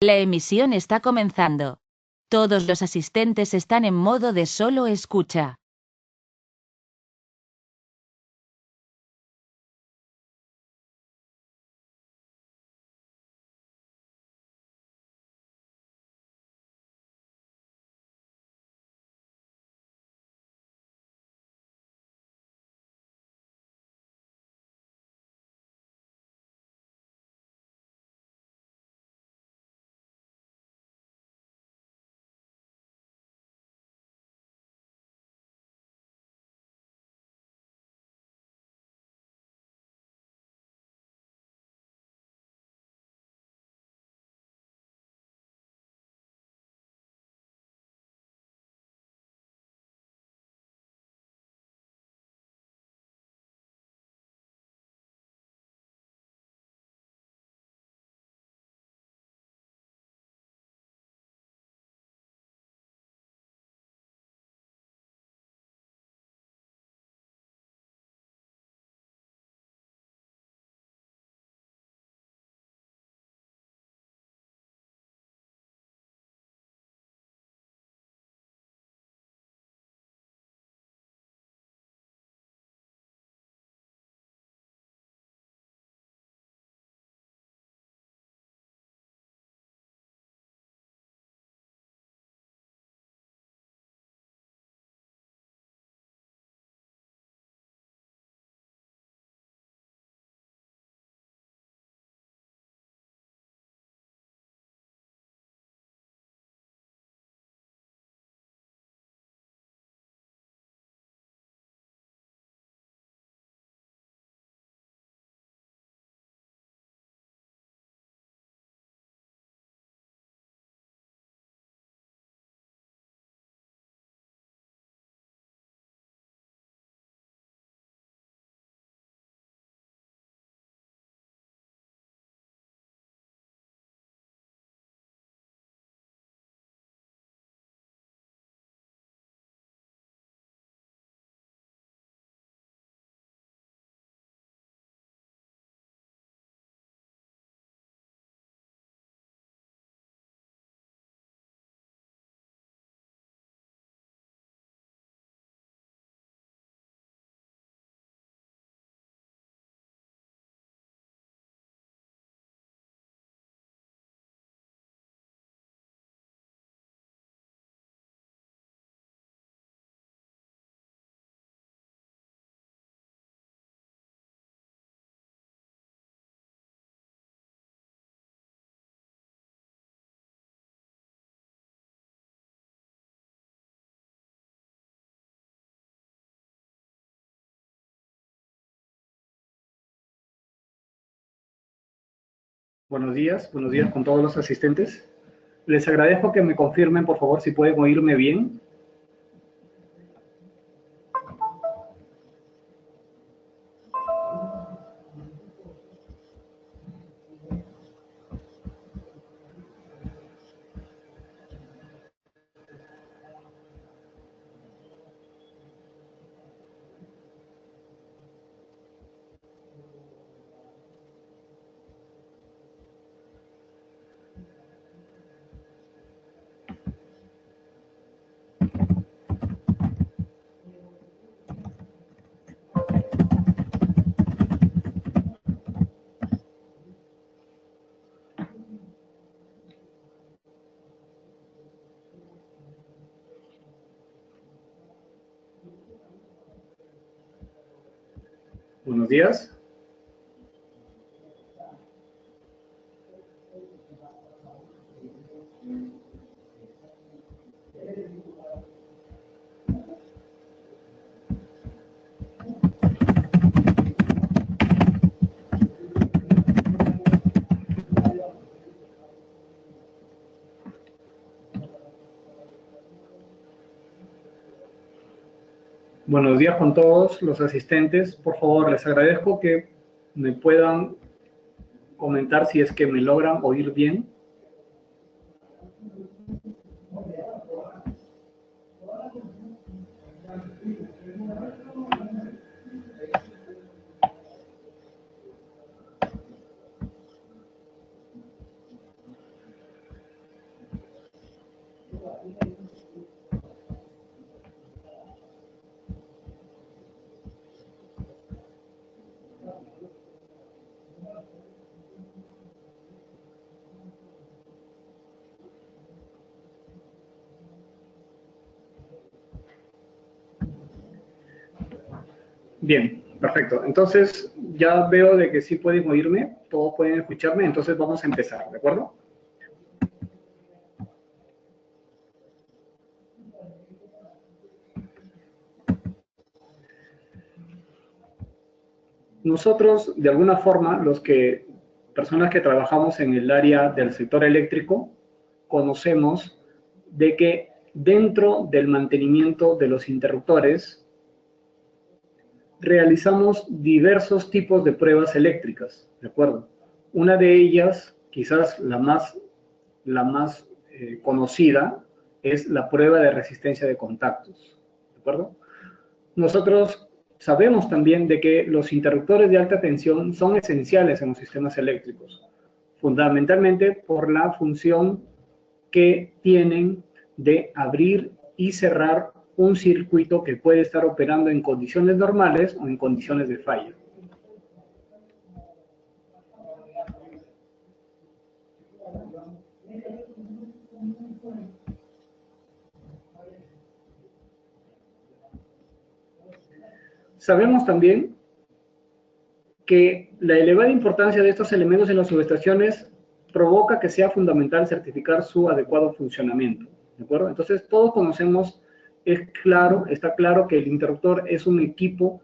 La emisión está comenzando. Todos los asistentes están en modo de solo escucha. Buenos días con todos los asistentes. Les agradezco que me confirmen, por favor, si pueden oírme bien. Buenos días. Buenos días con todos los asistentes. Por favor, les agradezco que me puedan comentar si es que me logran oír bien. Bien, perfecto. Entonces, ya veo de que sí pueden oírme, todos pueden escucharme, entonces vamos a empezar, ¿de acuerdo? Nosotros, de alguna forma, personas que trabajamos en el área del sector eléctrico, conocemos de que dentro del mantenimiento de los interruptores, realizamos diversos tipos de pruebas eléctricas, ¿de acuerdo? Una de ellas, quizás la más conocida, es la prueba de resistencia de contactos, ¿de acuerdo? Nosotros sabemos también de que los interruptores de alta tensión son esenciales en los sistemas eléctricos, fundamentalmente por la función que tienen de abrir y cerrar un circuito que puede estar operando en condiciones normales o en condiciones de falla. Sabemos también que la elevada importancia de estos elementos en las subestaciones provoca que sea fundamental certificar su adecuado funcionamiento, ¿de acuerdo? Entonces, todos conocemos, está claro que el interruptor es un equipo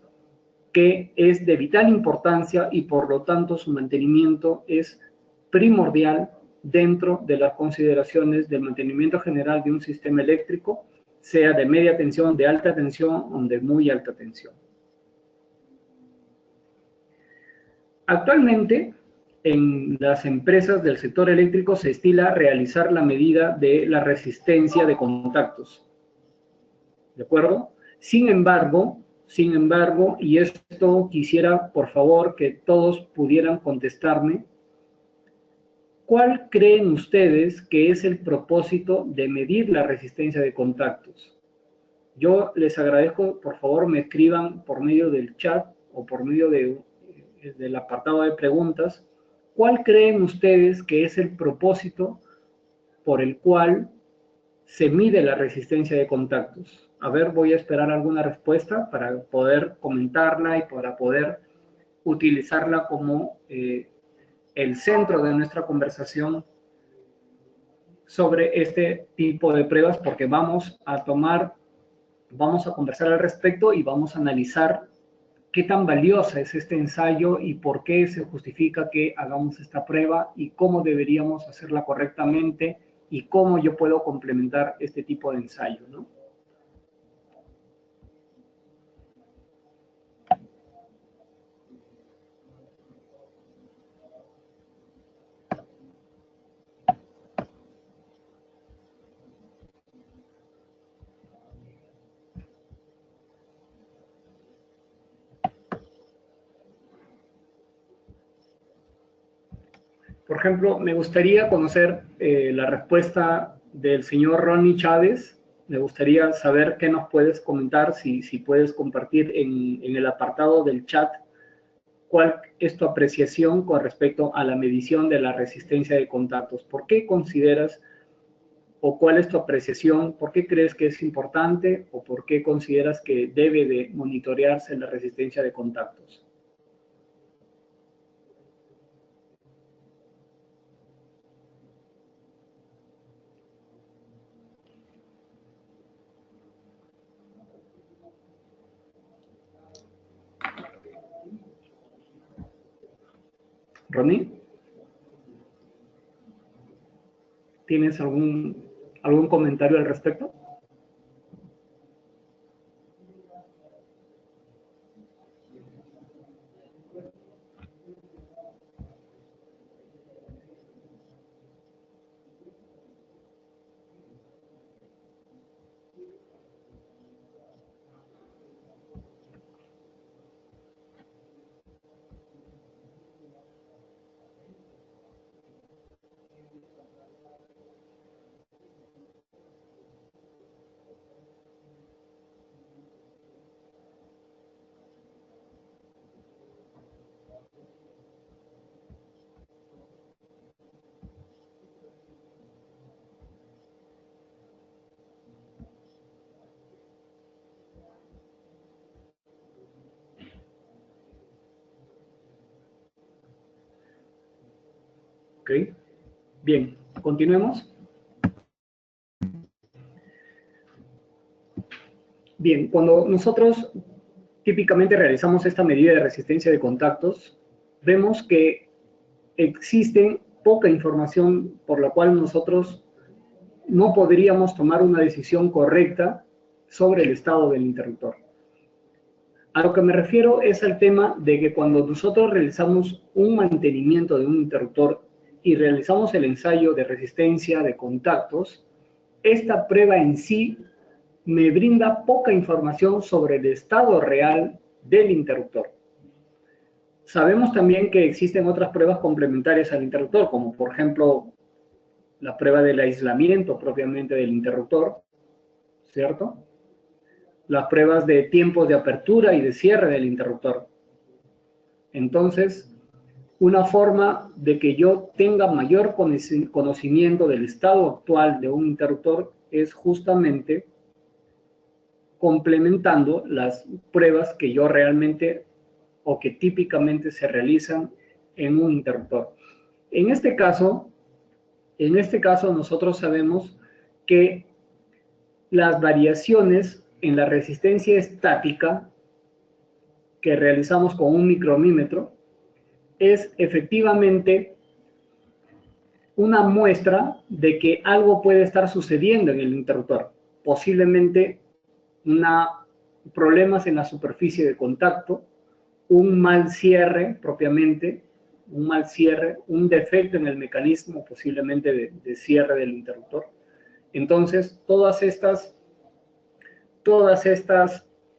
que es de vital importancia y por lo tanto su mantenimiento es primordial dentro de las consideraciones del mantenimiento general de un sistema eléctrico, sea de media tensión, de alta tensión o de muy alta tensión. Actualmente, en las empresas del sector eléctrico se estila realizar la medida de la resistencia de contactos. ¿De acuerdo? Sin embargo, y esto quisiera, por favor, que todos pudieran contestarme, ¿cuál creen ustedes que es el propósito de medir la resistencia de contactos? Yo les agradezco, por favor, me escriban por medio del chat o por medio del apartado de preguntas, ¿cuál creen ustedes que es el propósito por el cual se mide la resistencia de contactos? A ver, voy a esperar alguna respuesta para poder comentarla y para poder utilizarla como el centro de nuestra conversación sobre este tipo de pruebas, porque vamos a conversar al respecto y vamos a analizar qué tan valiosa es este ensayo y por qué se justifica que hagamos esta prueba y cómo deberíamos hacerla correctamente y cómo yo puedo complementar este tipo de ensayo, ¿no? Por ejemplo, me gustaría conocer la respuesta del señor Ronnie Chávez. Me gustaría saber qué nos puedes comentar, si puedes compartir en el apartado del chat cuál es tu apreciación con respecto a la medición de la resistencia de contactos. ¿Por qué consideras o cuál es tu apreciación? ¿Por qué crees que es importante o por qué consideras que debe de monitorearse la resistencia de contactos? Ronnie, ¿tienes algún comentario al respecto? ¿Ok? Bien, continuemos. Bien, cuando nosotros típicamente realizamos esta medida de resistencia de contactos, vemos que existe poca información por la cual nosotros no podríamos tomar una decisión correcta sobre el estado del interruptor. A lo que me refiero es al tema de que cuando nosotros realizamos un mantenimiento de un interruptor y realizamos el ensayo de resistencia de contactos, esta prueba en sí me brinda poca información sobre el estado real del interruptor. Sabemos también que existen otras pruebas complementarias al interruptor, como por ejemplo la prueba del aislamiento propiamente del interruptor, ¿cierto? Las pruebas de tiempos de apertura y de cierre del interruptor. Entonces, una forma de que yo tenga mayor conocimiento del estado actual de un interruptor es justamente complementando las pruebas que yo realmente o que típicamente se realizan en un interruptor. En este caso nosotros sabemos que las variaciones en la resistencia estática que realizamos con un micromímetro es efectivamente una muestra de que algo puede estar sucediendo en el interruptor, posiblemente problemas en la superficie de contacto, un mal cierre propiamente, un defecto en el mecanismo posiblemente de cierre del interruptor. Entonces, todas estas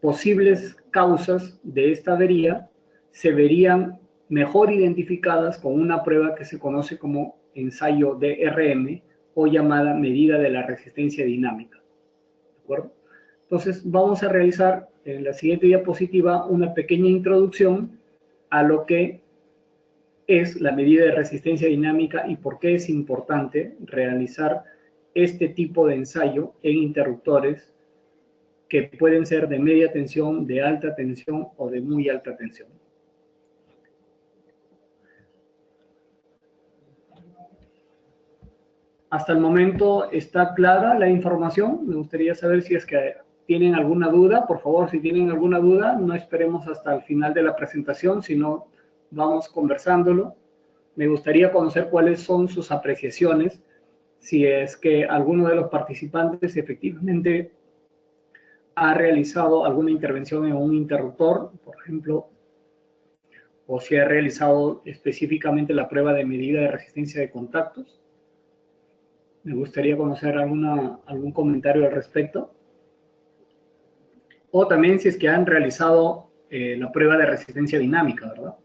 posibles causas de esta avería se verían mejor identificadas con una prueba que se conoce como ensayo DRM o llamada medida de la resistencia dinámica. ¿De acuerdo? Entonces, vamos a realizar en la siguiente diapositiva una pequeña introducción a lo que es la medida de resistencia dinámica y por qué es importante realizar este tipo de ensayo en interruptores que pueden ser de media tensión, de alta tensión o de muy alta tensión. Hasta el momento está clara la información. Me gustaría saber si es que tienen alguna duda. Por favor, si tienen alguna duda, no esperemos hasta el final de la presentación, sino vamos conversándolo. Me gustaría conocer cuáles son sus apreciaciones, si es que alguno de los participantes efectivamente ha realizado alguna intervención en un interruptor, por ejemplo, o si ha realizado específicamente la prueba de medida de resistencia de contactos. Me gustaría conocer algún comentario al respecto. O también si es que han realizado la prueba de resistencia dinámica, ¿verdad?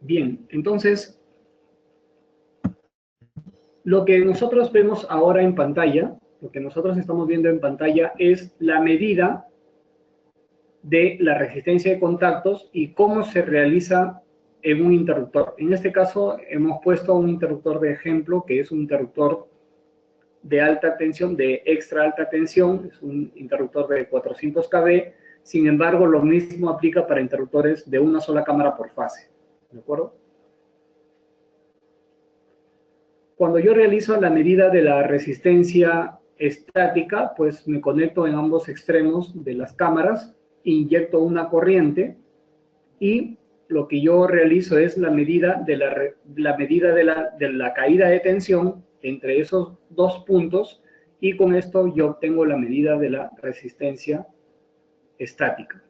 Bien, entonces, lo que nosotros vemos ahora en pantalla, lo que nosotros estamos viendo en pantalla es la medida de la resistencia de contactos y cómo se realiza en un interruptor. En este caso hemos puesto un interruptor de ejemplo que es un interruptor de alta tensión, de extra alta tensión, es un interruptor de 400 kV, sin embargo lo mismo aplica para interruptores de una sola cámara por fase, ¿de acuerdo? Cuando yo realizo la medida de la resistencia estática, pues me conecto en ambos extremos de las cámaras, inyecto una corriente y lo que yo realizo es la medida de la caída de tensión entre esos dos puntos y con esto yo obtengo la medida de la resistencia estática.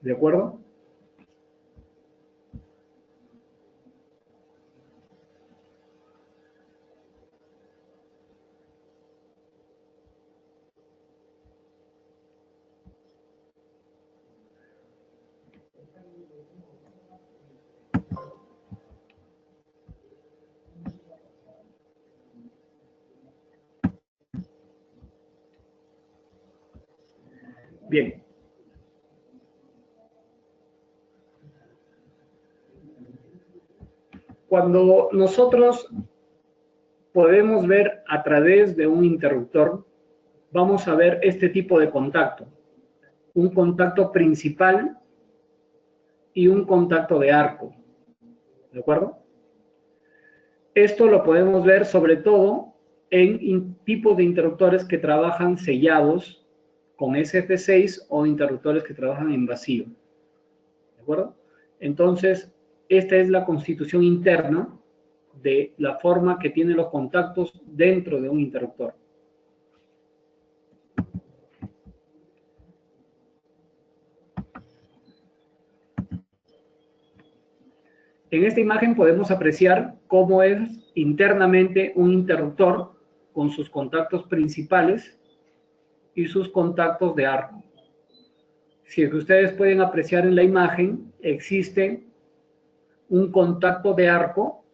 ¿De acuerdo? Bien. Cuando nosotros podemos ver a través de un interruptor, vamos a ver este tipo de contacto. Un contacto principal y un contacto de arco. ¿De acuerdo? Esto lo podemos ver sobre todo en tipos de interruptores que trabajan sellados con SF6 o interruptores que trabajan en vacío. ¿De acuerdo? Entonces, esta es la constitución interna de la forma que tienen los contactos dentro de un interruptor. En esta imagen podemos apreciar cómo es internamente un interruptor con sus contactos principales y sus contactos de arco. Si ustedes pueden apreciar en la imagen, existe un contacto de arco,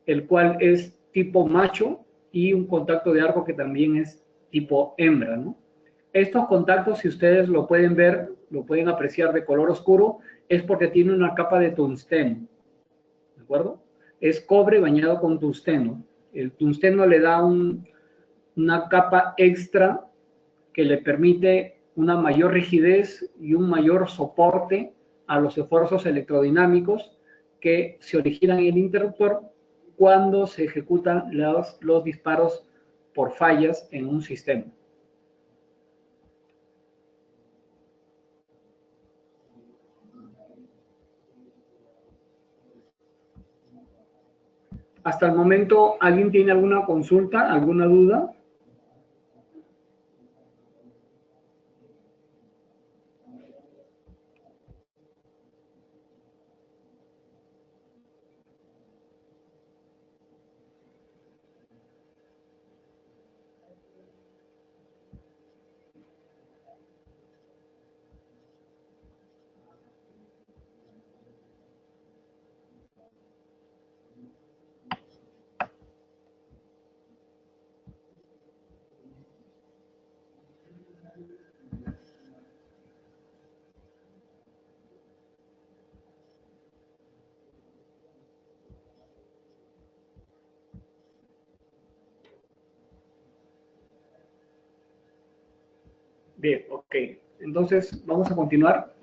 el cual es tipo macho, y un contacto de arco que también es tipo hembra, ¿no? Estos contactos, si ustedes lo pueden ver, lo pueden apreciar de color oscuro, es porque tiene una capa de tungsteno. ¿De acuerdo? Es cobre bañado con tungsteno. El tungsteno le da una capa extra que le permite una mayor rigidez y un mayor soporte a los esfuerzos electrodinámicos que se originan en el interruptor cuando se ejecutan los disparos por fallas en un sistema. Hasta el momento, ¿alguien tiene alguna consulta, alguna duda? Bien, ok. Entonces, vamos a continuar.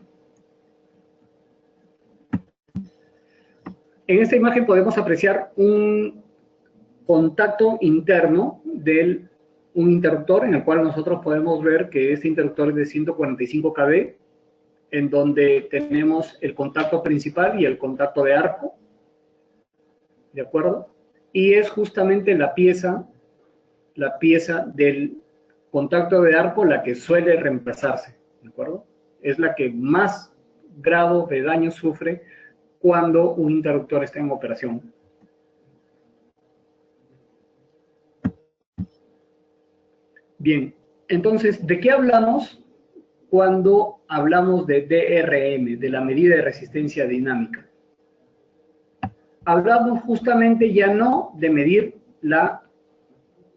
En esta imagen podemos apreciar un contacto interno de un interruptor en el cual nosotros podemos ver que este interruptor es de 145 kV, en donde tenemos el contacto principal y el contacto de arco, ¿de acuerdo? Y es justamente la pieza del contacto de arco la que suele reemplazarse, ¿de acuerdo? Es la que más grado de daño sufre cuando un interruptor está en operación. Bien, entonces, ¿de qué hablamos cuando hablamos de DRM, de la medida de resistencia dinámica? Hablamos justamente ya no de medir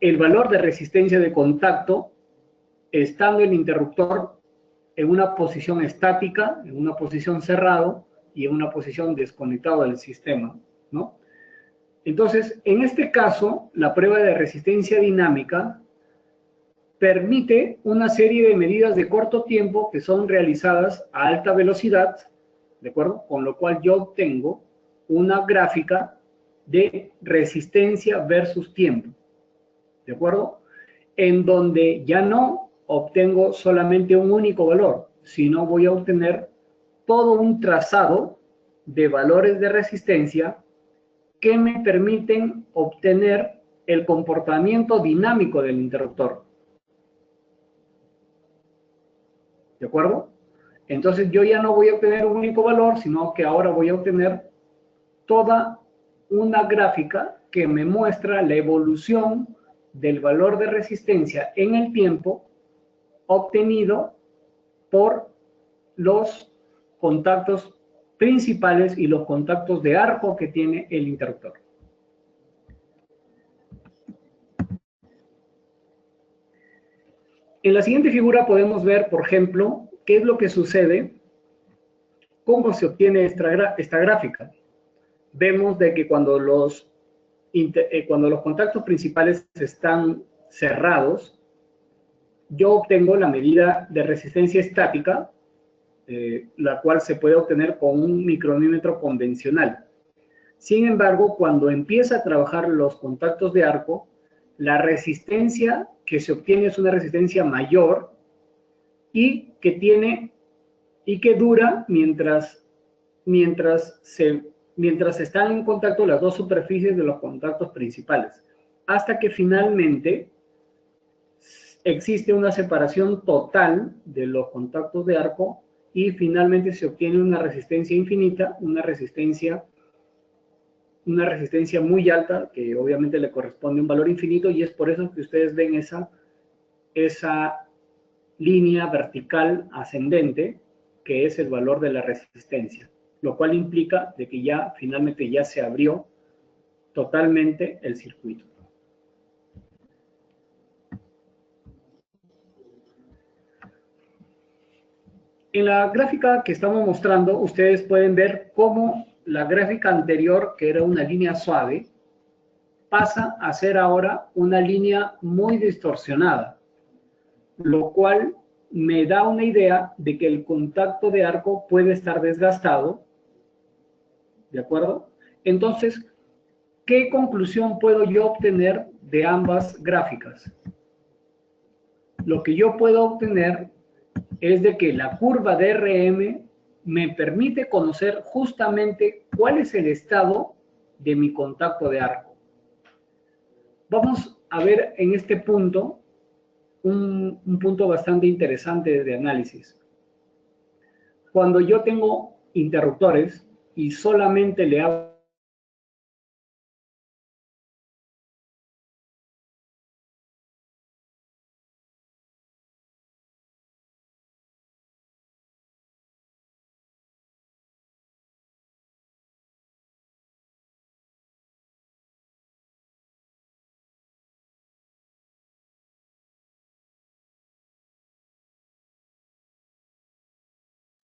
el valor de resistencia de contacto estando el interruptor en una posición estática, en una posición cerrado y en una posición desconectado del sistema, ¿no? Entonces, en este caso, la prueba de resistencia dinámica permite una serie de medidas de corto tiempo que son realizadas a alta velocidad, ¿de acuerdo? Con lo cual yo obtengo una gráfica de resistencia versus tiempo, ¿de acuerdo? En donde ya no obtengo solamente un único valor, sino voy a obtener todo un trazado de valores de resistencia que me permiten obtener el comportamiento dinámico del interruptor. ¿De acuerdo? Entonces yo ya no voy a obtener un único valor, sino que ahora voy a obtener toda una gráfica que me muestra la evolución del valor de resistencia en el tiempo obtenido por los contactos principales y los contactos de arco que tiene el interruptor. En la siguiente figura podemos ver, por ejemplo, qué es lo que sucede, cómo se obtiene esta gráfica. Vemos de que cuando los cuando los contactos principales están cerrados, yo obtengo la medida de resistencia estática, la cual se puede obtener con un micromímetro convencional. Sin embargo, cuando empieza a trabajar los contactos de arco, la resistencia que se obtiene es una resistencia mayor y que dura mientras están en contacto las dos superficies de los contactos principales, hasta que finalmente existe una separación total de los contactos de arco y finalmente se obtiene una resistencia infinita, una resistencia muy alta, que obviamente le corresponde un valor infinito, y es por eso que ustedes ven esa línea vertical ascendente, que es el valor de la resistencia, lo cual implica de que ya finalmente ya se abrió totalmente el circuito. En la gráfica que estamos mostrando, ustedes pueden ver cómo la gráfica anterior, que era una línea suave, pasa a ser ahora una línea muy distorsionada, lo cual me da una idea de que el contacto de arco puede estar desgastado, ¿de acuerdo? Entonces, ¿qué conclusión puedo yo obtener de ambas gráficas? Lo que yo puedo obtener es de que la curva de RM me permite conocer justamente cuál es el estado de mi contacto de arco. Vamos a ver en este punto un punto bastante interesante de análisis. Cuando yo tengo interruptores y solamente le hago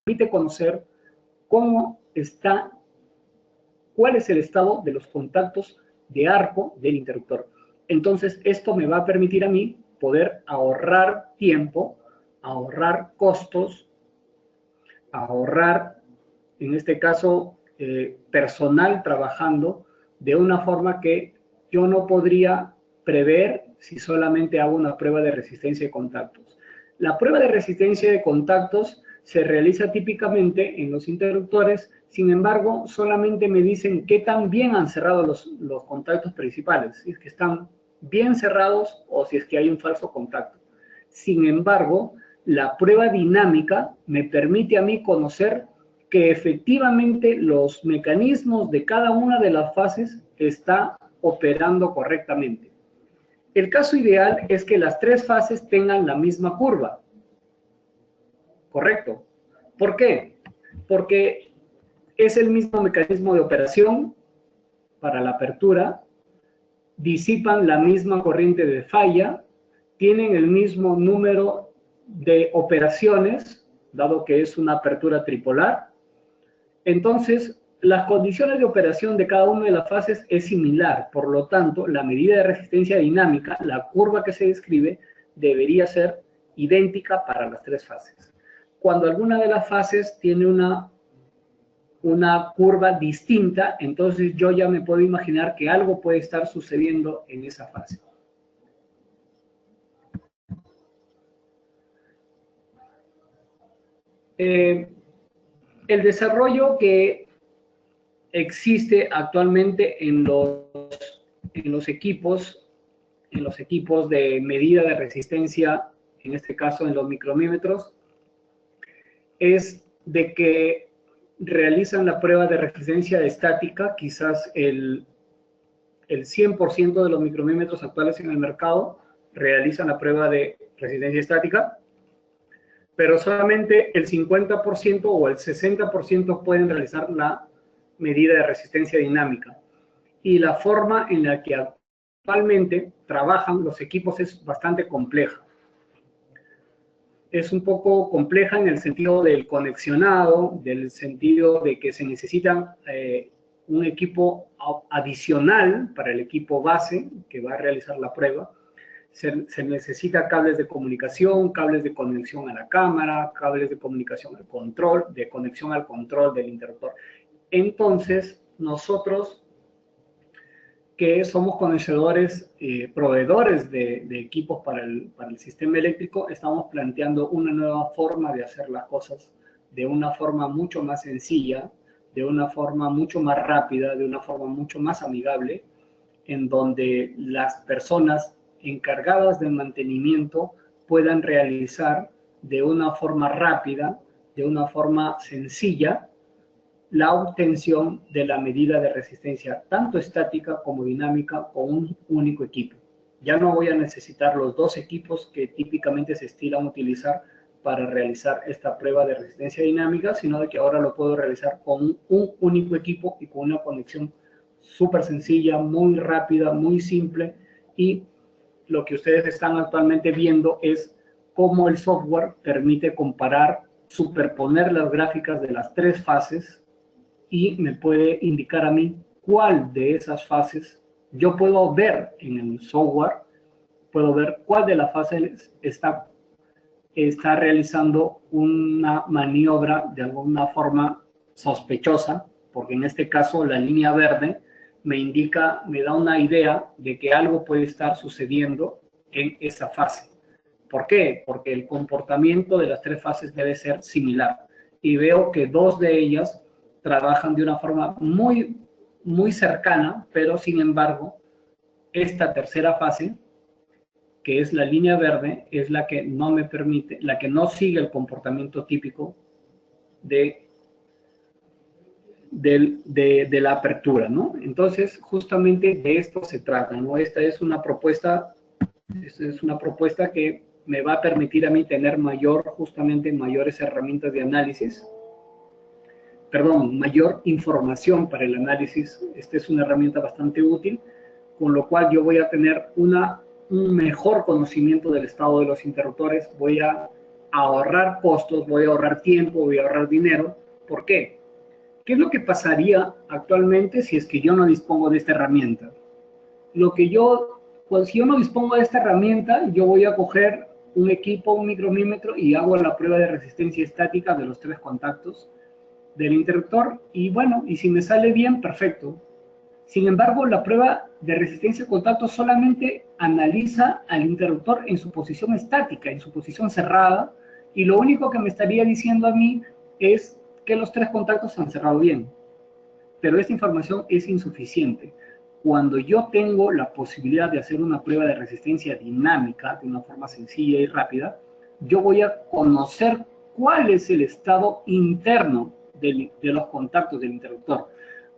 permite conocer cuál es el estado de los contactos de arco del interruptor. Entonces, esto me va a permitir a mí poder ahorrar tiempo, ahorrar costos, ahorrar, en este caso, personal trabajando de una forma que yo no podría prever si solamente hago una prueba de resistencia de contactos. La prueba de resistencia de contactos se realiza típicamente en los interruptores, sin embargo, solamente me dicen qué tan bien han cerrado los contactos principales, si es que están bien cerrados o si es que hay un falso contacto. Sin embargo, la prueba dinámica me permite a mí conocer que efectivamente los mecanismos de cada una de las fases está operando correctamente. El caso ideal es que las tres fases tengan la misma curva. ¿Correcto? ¿Por qué? Porque es el mismo mecanismo de operación para la apertura, disipan la misma corriente de falla, tienen el mismo número de operaciones, dado que es una apertura tripolar. Entonces, las condiciones de operación de cada una de las fases es similar, por lo tanto, la medida de resistencia dinámica, la curva que se describe, debería ser idéntica para las tres fases. Cuando alguna de las fases tiene una curva distinta, entonces yo ya me puedo imaginar que algo puede estar sucediendo en esa fase. El desarrollo que existe actualmente en los equipos de medida de resistencia, en este caso en los micromímetros, es de que realizan la prueba de resistencia estática, quizás el 100% de los micromímetros actuales en el mercado realizan la prueba de resistencia estática, pero solamente el 50% o el 60% pueden realizar la medida de resistencia dinámica. Y la forma en la que actualmente trabajan los equipos es bastante compleja. Es un poco compleja en el sentido del conexionado, del sentido de que se necesitan un equipo adicional para el equipo base que va a realizar la prueba. Se necesita cables de comunicación, cables de conexión a la cámara, cables de comunicación al control, de conexión al control del interruptor. Entonces, nosotros que somos conocedores, proveedores de equipos para el sistema eléctrico, estamos planteando una nueva forma de hacer las cosas, de una forma mucho más sencilla, de una forma mucho más rápida, de una forma mucho más amigable, en donde las personas encargadas del mantenimiento puedan realizar de una forma rápida, de una forma sencilla, la obtención de la medida de resistencia, tanto estática como dinámica, con un único equipo. Ya no voy a necesitar los dos equipos que típicamente se estilan utilizar para realizar esta prueba de resistencia dinámica, sino de que ahora lo puedo realizar con un único equipo y con una conexión súper sencilla, muy rápida, muy simple, y lo que ustedes están actualmente viendo es cómo el software permite comparar, superponer las gráficas de las tres fases y me puede indicar a mí cuál de esas fases yo puedo ver en el software, puedo ver cuál de las fases está realizando una maniobra de alguna forma sospechosa, porque en este caso la línea verde me indica, me da una idea de que algo puede estar sucediendo en esa fase. ¿Por qué? Porque el comportamiento de las tres fases debe ser similar. Y veo que dos de ellas trabajan de una forma muy, muy cercana, pero sin embargo, esta tercera fase, que es la línea verde, es la que no me permite, la que no sigue el comportamiento típico de la apertura, ¿no? Entonces, justamente de esto se trata, ¿no? Esta es una propuesta que me va a permitir a mí tener mayores herramientas de análisis, mayor información para el análisis. Esta es una herramienta bastante útil, con lo cual yo voy a tener un mejor conocimiento del estado de los interruptores, voy a ahorrar costos, voy a ahorrar tiempo, voy a ahorrar dinero. ¿Por qué? ¿Qué es lo que pasaría actualmente si es que yo no dispongo de esta herramienta? Pues si yo no dispongo de esta herramienta, yo voy a coger un equipo, un micromímetro, y hago la prueba de resistencia estática de los tres contactos del interruptor, y bueno, y si me sale bien, perfecto. Sin embargo, la prueba de resistencia de contacto solamente analiza al interruptor en su posición estática, en su posición cerrada, y lo único que me estaría diciendo a mí es que los tres contactos han cerrado bien. Pero esta información es insuficiente. Cuando yo tengo la posibilidad de hacer una prueba de resistencia dinámica de una forma sencilla y rápida, yo voy a conocer cuál es el estado interno de los contactos del interruptor.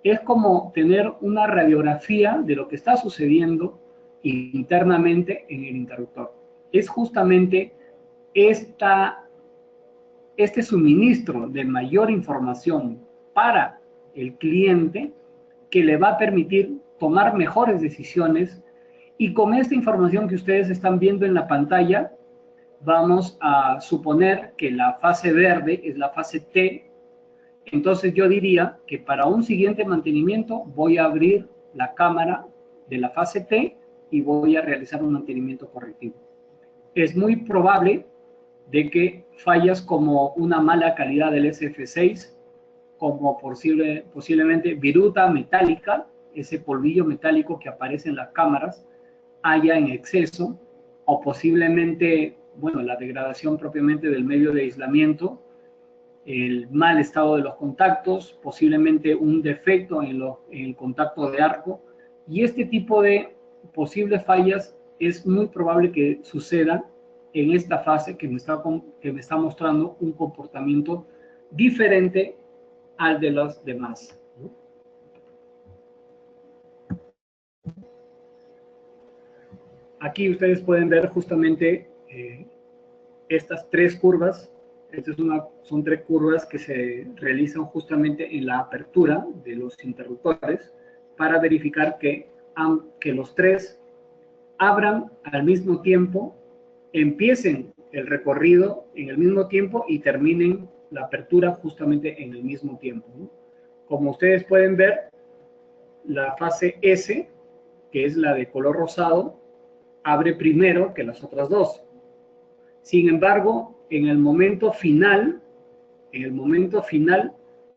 Es como tener una radiografía de lo que está sucediendo internamente en el interruptor. Es justamente este suministro de mayor información para el cliente que le va a permitir tomar mejores decisiones, y con esta información que ustedes están viendo en la pantalla, vamos a suponer que la fase verde es la fase T. Entonces yo diría que para un siguiente mantenimiento voy a abrir la cámara de la fase T y voy a realizar un mantenimiento correctivo. Es muy probable de que fallas como una mala calidad del SF6, como posiblemente viruta metálica, ese polvillo metálico que aparece en las cámaras, haya en exceso, o posiblemente, bueno, la degradación propiamente del medio de aislamiento, el mal estado de los contactos, posiblemente un defecto en el contacto de arco, y este tipo de posibles fallas es muy probable que sucedan en esta fase que me está mostrando un comportamiento diferente al de los demás. Aquí ustedes pueden ver justamente estas tres curvas. Son tres curvas que se realizan justamente en la apertura de los interruptores para verificar que los tres abran al mismo tiempo, empiecen el recorrido en el mismo tiempo y terminen la apertura justamente en el mismo tiempo, ¿no? Como ustedes pueden ver, la fase S, que es la de color rosado, abre primero que las otras dos. Sin embargo, en el momento final,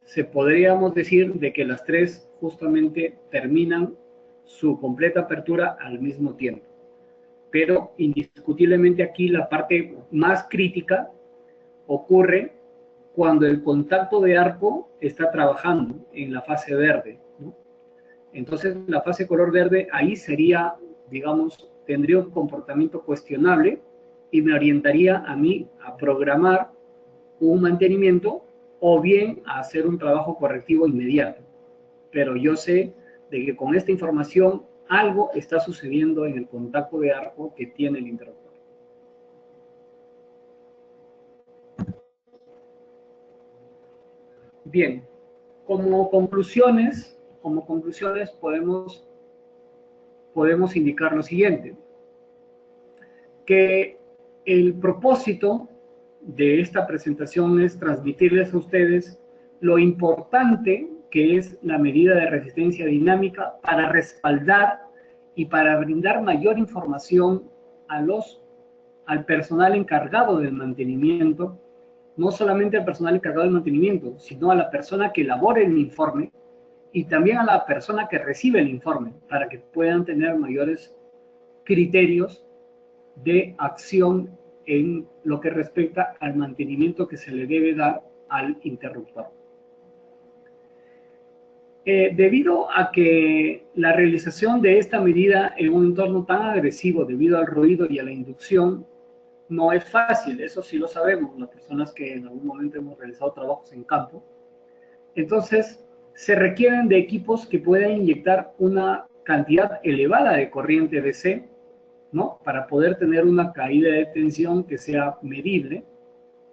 se podríamos decir de que las tres justamente terminan su completa apertura al mismo tiempo. Pero indiscutiblemente aquí la parte más crítica ocurre cuando el contacto de arco está trabajando en la fase verde, ¿no? Entonces, la fase color verde ahí sería, digamos, tendría un comportamiento cuestionable y me orientaría a mí a programar un mantenimiento o bien a hacer un trabajo correctivo inmediato. Pero yo sé de que con esta información algo está sucediendo en el contacto de arco que tiene el interruptor. Bien, como conclusiones podemos indicar lo siguiente, que el propósito de esta presentación es transmitirles a ustedes lo importante que es la medida de resistencia dinámica para respaldar y para brindar mayor información al personal encargado del mantenimiento, no solamente al personal encargado del mantenimiento, sino a la persona que elabora el informe y también a la persona que recibe el informe, para que puedan tener mayores criterios de acción en lo que respecta al mantenimiento que se le debe dar al interruptor. Debido a que la realización de esta medida en un entorno tan agresivo debido al ruido y a la inducción no es fácil, eso sí lo sabemos, las personas que en algún momento hemos realizado trabajos en campo. Entonces, se requieren de equipos que puedan inyectar una cantidad elevada de corriente DC, ¿no? Para poder tener una caída de tensión que sea medible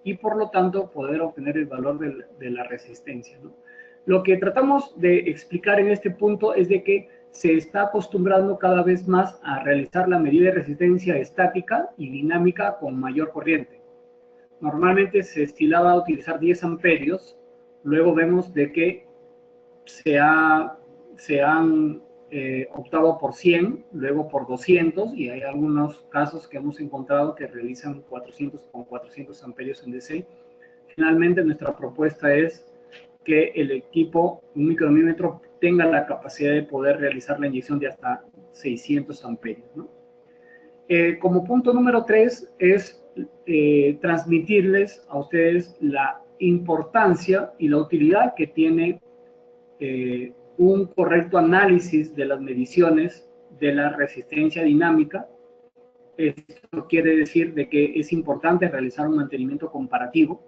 y por lo tanto poder obtener el valor de la resistencia, ¿no? Lo que tratamos de explicar en este punto es de que se está acostumbrando cada vez más a realizar la medida de resistencia estática y dinámica con mayor corriente. Normalmente se estilaba a utilizar 10 amperios, luego vemos de que se han optado por 100, luego por 200, y hay algunos casos que hemos encontrado que realizan 400 amperios en DC. Finalmente, nuestra propuesta es que el equipo, un micromímetro, tenga la capacidad de poder realizar la inyección de hasta 600 amperios, ¿no? Como punto número 3 es transmitirles a ustedes la importancia y la utilidad que tiene un correcto análisis de las mediciones de la resistencia dinámica. Esto quiere decir de que es importante realizar un mantenimiento comparativo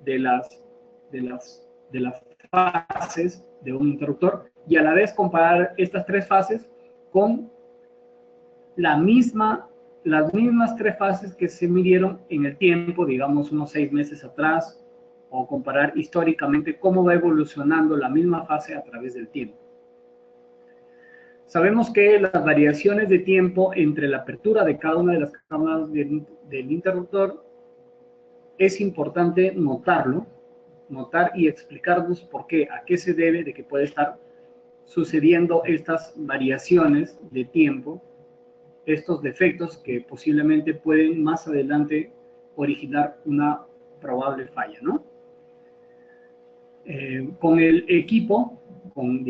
de las fases de un interruptor y a la vez comparar estas tres fases con las mismas tres fases que se midieron en el tiempo, digamos unos 6 meses atrás, o comparar históricamente cómo va evolucionando la misma fase a través del tiempo. Sabemos que las variaciones de tiempo entre la apertura de cada una de las cámaras del interruptor es importante notar y explicarnos por qué, a qué se debe de que puede estar sucediendo estas variaciones de tiempo, estos defectos que posiblemente pueden más adelante originar una probable falla, ¿no? Con el equipo, con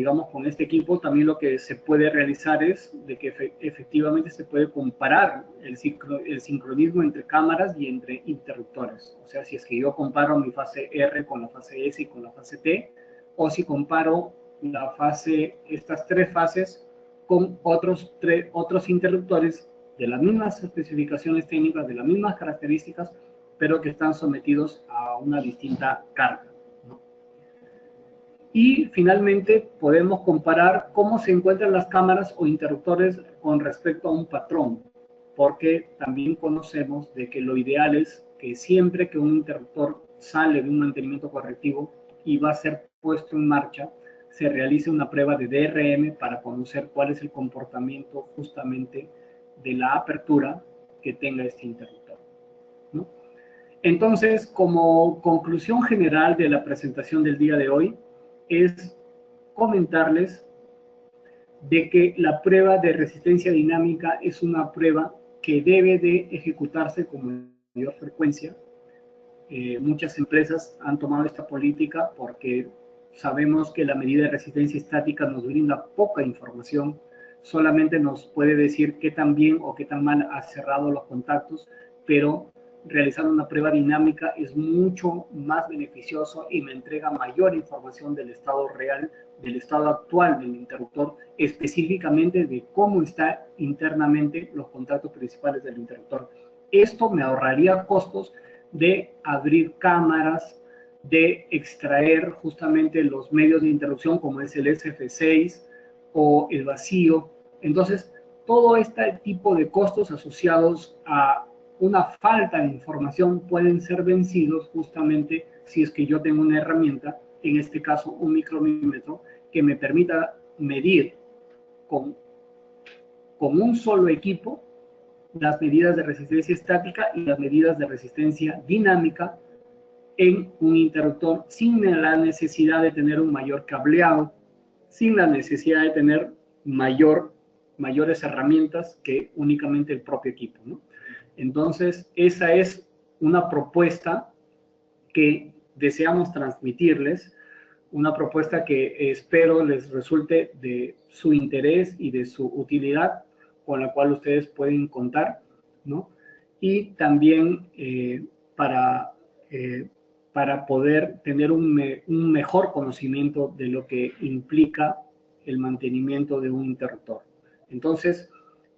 este equipo, también lo que se puede realizar es de que efectivamente se puede comparar el sincronismo entre cámaras y entre interruptores. O sea, si es que yo comparo mi fase R con la fase S y con la fase T, o si comparo estas tres fases con otros interruptores de las mismas especificaciones técnicas, de las mismas características, pero que están sometidos a una distinta carga, ¿no? Y finalmente podemos comparar cómo se encuentran las cámaras o interruptores con respecto a un patrón, porque también conocemos de que lo ideal es que siempre que un interruptor sale de un mantenimiento correctivo y va a ser puesto en marcha, se realice una prueba de DRM para conocer cuál es el comportamiento justamente de la apertura que tenga este interruptor, ¿no? Entonces, como conclusión general de la presentación del día de hoy, es comentarles de que la prueba de resistencia dinámica es una prueba que debe de ejecutarse con mayor frecuencia. Muchas empresas han tomado esta política porque sabemos que la medida de resistencia estática nos brinda poca información, solamente nos puede decir qué tan bien o qué tan mal ha cerrado los contactos, pero realizando una prueba dinámica es mucho más beneficioso y me entrega mayor información del estado real, del estado actual del interruptor, específicamente de cómo está internamente los contactos principales del interruptor. Esto me ahorraría costos de abrir cámaras, de extraer justamente los medios de interrupción como es el SF6 o el vacío. Entonces, todo este tipo de costos asociados a una falta de información pueden ser vencidos justamente si es que yo tengo una herramienta, en este caso un micromímetro, que me permita medir con un solo equipo las medidas de resistencia estática y las medidas de resistencia dinámica en un interruptor sin la necesidad de tener un mayor cableado, sin la necesidad de tener mayores herramientas que únicamente el propio equipo, ¿no? Entonces, esa es una propuesta que deseamos transmitirles, una propuesta que espero les resulte de su interés y de su utilidad, con la cual ustedes pueden contar, ¿no? Y también para poder tener un mejor conocimiento de lo que implica el mantenimiento de un interruptor. Entonces,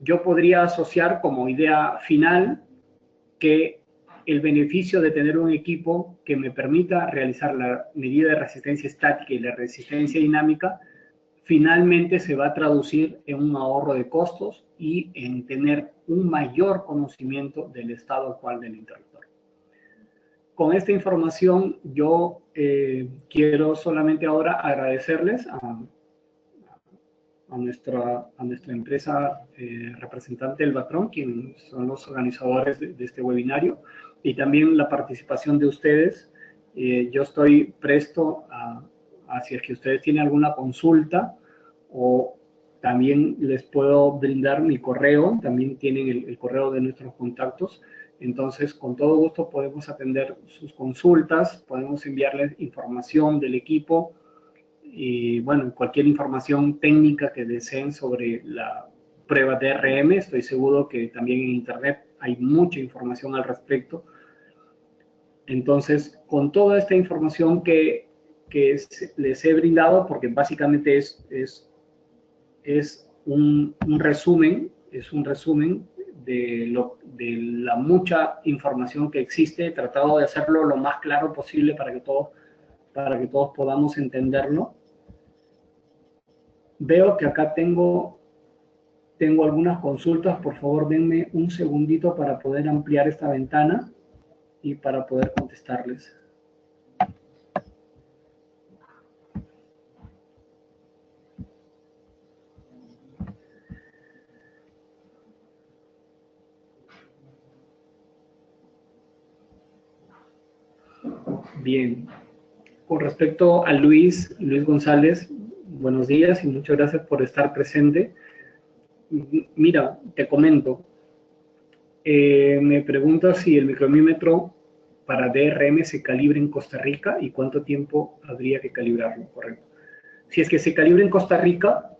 yo podría asociar como idea final que el beneficio de tener un equipo que me permita realizar la medida de resistencia estática y la resistencia dinámica finalmente se va a traducir en un ahorro de costos y en tener un mayor conocimiento del estado actual del interruptor. Con esta información yo quiero solamente ahora agradecerles a nuestra empresa representante, el Batron, quienes son los organizadores de este webinario, y también la participación de ustedes. Yo estoy presto a si es que ustedes tienen alguna consulta, o también les puedo brindar mi correo, también tienen el correo de nuestros contactos. Entonces, con todo gusto podemos atender sus consultas, podemos enviarles información del equipo, y bueno, cualquier información técnica que deseen sobre la prueba DRM. Estoy seguro que también en internet hay mucha información al respecto. Entonces, con toda esta información que les he brindado, porque básicamente es un resumen, de la mucha información que existe. He tratado de hacerlo lo más claro posible para que todos podamos entenderlo. Veo que acá tengo algunas consultas. Por favor, denme un segundito para poder ampliar esta ventana y para poder contestarles. Bien. Con respecto a Luis González, buenos días y muchas gracias por estar presente. Mira, te comento, me preguntas si el micromímetro para DRM se calibra en Costa Rica y cuánto tiempo habría que calibrarlo, correcto. Si es que se calibra en Costa Rica,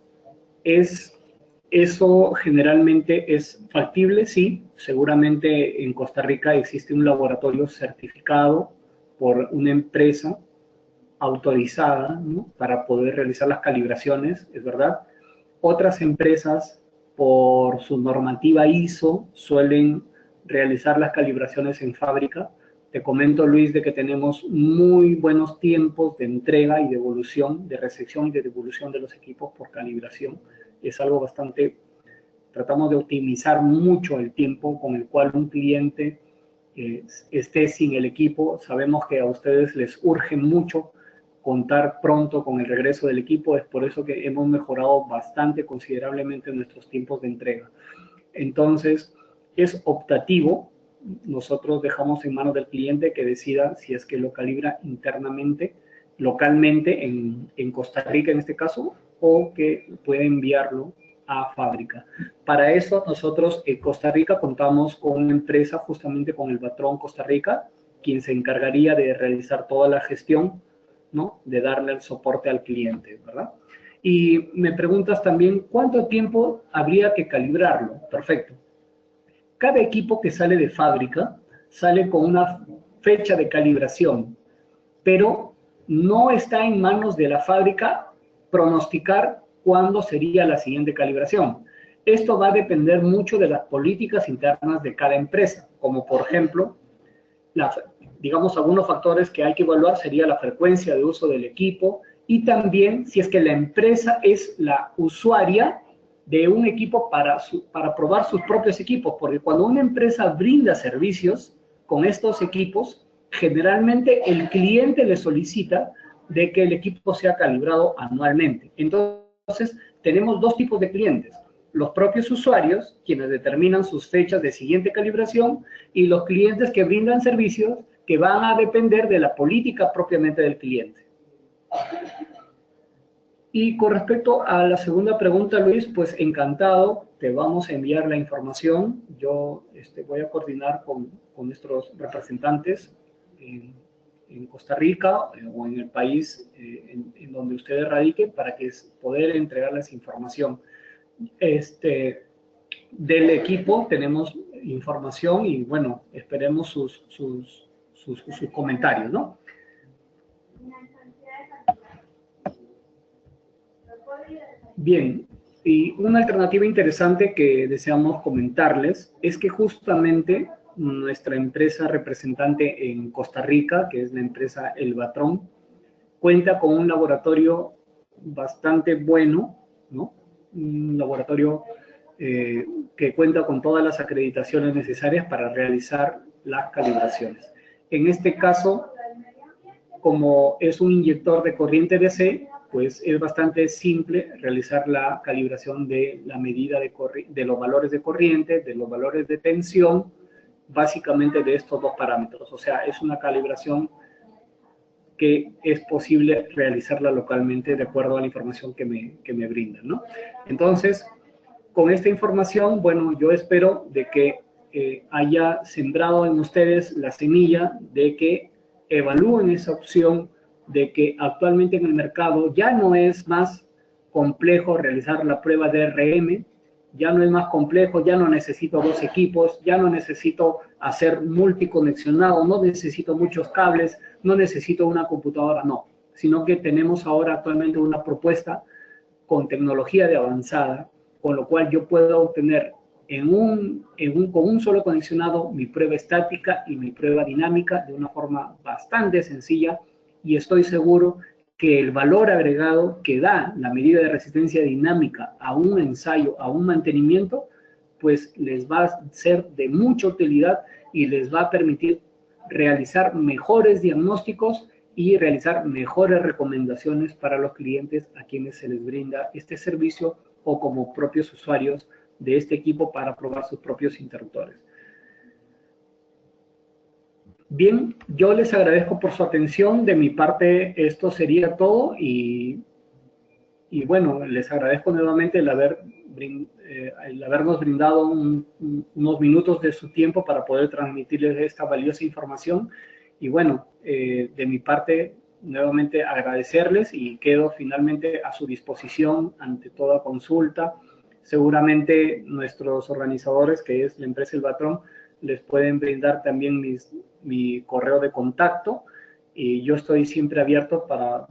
eso generalmente es factible, sí. Seguramente en Costa Rica existe un laboratorio certificado por una empresa autorizada, ¿no?, para poder realizar las calibraciones, es verdad. Otras empresas, por su normativa ISO, suelen realizar las calibraciones en fábrica. Te comento, Luis, de que tenemos muy buenos tiempos de entrega y devolución, de recepción y de devolución de los equipos por calibración. Es algo bastante, tratamos de optimizar mucho el tiempo con el cual un cliente esté sin el equipo. Sabemos que a ustedes les urge mucho contar pronto con el regreso del equipo. Es por eso que hemos mejorado bastante, considerablemente, nuestros tiempos de entrega. Entonces, es optativo. Nosotros dejamos en manos del cliente que decida si es que lo calibra internamente, localmente, en Costa Rica en este caso, o que puede enviarlo a fábrica. Para eso nosotros en Costa Rica contamos con una empresa, justamente con el Vatron Costa Rica, quien se encargaría de realizar toda la gestión, ¿no? De darle el soporte al cliente, ¿verdad? Y me preguntas también, ¿cuánto tiempo habría que calibrarlo? Perfecto. Cada equipo que sale de fábrica sale con una fecha de calibración, pero no está en manos de la fábrica pronosticar cuándo sería la siguiente calibración. Esto va a depender mucho de las políticas internas de cada empresa, como por ejemplo, digamos, algunos factores que hay que evaluar sería la frecuencia de uso del equipo y también si es que la empresa es la usuaria de un equipo para probar sus propios equipos, porque cuando una empresa brinda servicios con estos equipos, generalmente el cliente le solicita de que el equipo sea calibrado anualmente. Entonces, tenemos dos tipos de clientes: los propios usuarios, quienes determinan sus fechas de siguiente calibración, y los clientes que brindan servicios que van a depender de la política propiamente del cliente. Y con respecto a la segunda pregunta, Luis, pues encantado, te vamos a enviar la información. Yo voy a coordinar con nuestros representantes en Costa Rica o en el país en donde ustedes radiquen para que poder entregarles información. Del equipo tenemos información y bueno, esperemos sus comentarios, ¿no? Bien, y una alternativa interesante que deseamos comentarles es que justamente nuestra empresa representante en Costa Rica, que es la empresa El Vatron, cuenta con un laboratorio bastante bueno, ¿no? Un laboratorio que cuenta con todas las acreditaciones necesarias para realizar las calibraciones. En este caso, como es un inyector de corriente DC, pues es bastante simple realizar la calibración de la medida de los valores de corriente, de los valores de tensión, básicamente de estos dos parámetros. O sea, es una calibración que es posible realizarla localmente de acuerdo a la información que me brindan, ¿no? Entonces, con esta información, bueno, yo espero de que haya sembrado en ustedes la semilla de que evalúen esa opción, de que actualmente en el mercado ya no es más complejo realizar la prueba de RM, ya no es más complejo, ya no necesito dos equipos, ya no necesito hacer multiconexionado, no necesito muchos cables, no necesito una computadora, no, sino que tenemos ahora actualmente una propuesta con tecnología de avanzada, con lo cual yo puedo obtener con un solo conexionado mi prueba estática y mi prueba dinámica de una forma bastante sencilla, y estoy seguro que el valor agregado que da la medida de resistencia dinámica a un ensayo, a un mantenimiento, pues les va a ser de mucha utilidad y les va a permitir realizar mejores diagnósticos y realizar mejores recomendaciones para los clientes a quienes se les brinda este servicio o como propios usuarios de este equipo para probar sus propios interruptores. Bien, yo les agradezco por su atención. De mi parte, esto sería todo y bueno, les agradezco nuevamente el habernos brindado unos minutos de su tiempo para poder transmitirles esta valiosa información. Y bueno, de mi parte, nuevamente agradecerles y quedo finalmente a su disposición ante toda consulta. Seguramente nuestros organizadores, que es la empresa El Vatron, les pueden brindar también mi correo de contacto y yo estoy siempre abierto para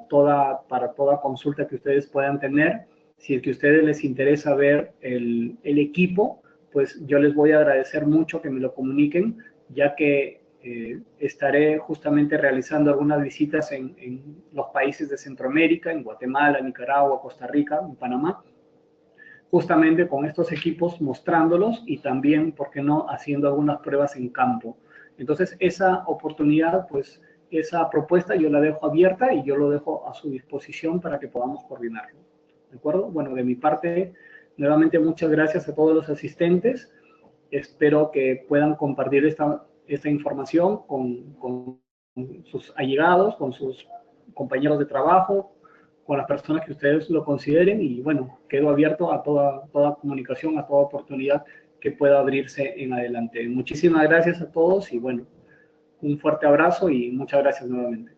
toda consulta que ustedes puedan tener. Si es que a ustedes les interesa ver el equipo, pues yo les voy a agradecer mucho que me lo comuniquen, ya que estaré justamente realizando algunas visitas en los países de Centroamérica, en Guatemala, Nicaragua, Costa Rica, en Panamá, justamente con estos equipos mostrándolos y también, ¿por qué no?, haciendo algunas pruebas en campo. Entonces, esa oportunidad, pues, esa propuesta yo la dejo abierta y yo lo dejo a su disposición para que podamos coordinarlo. ¿De acuerdo? Bueno, de mi parte, nuevamente muchas gracias a todos los asistentes. Espero que puedan compartir esta información con sus allegados, con sus compañeros de trabajo, con las personas que ustedes lo consideren y bueno, quedo abierto a toda comunicación, a toda oportunidad que pueda abrirse en adelante. Muchísimas gracias a todos y bueno, un fuerte abrazo y muchas gracias nuevamente.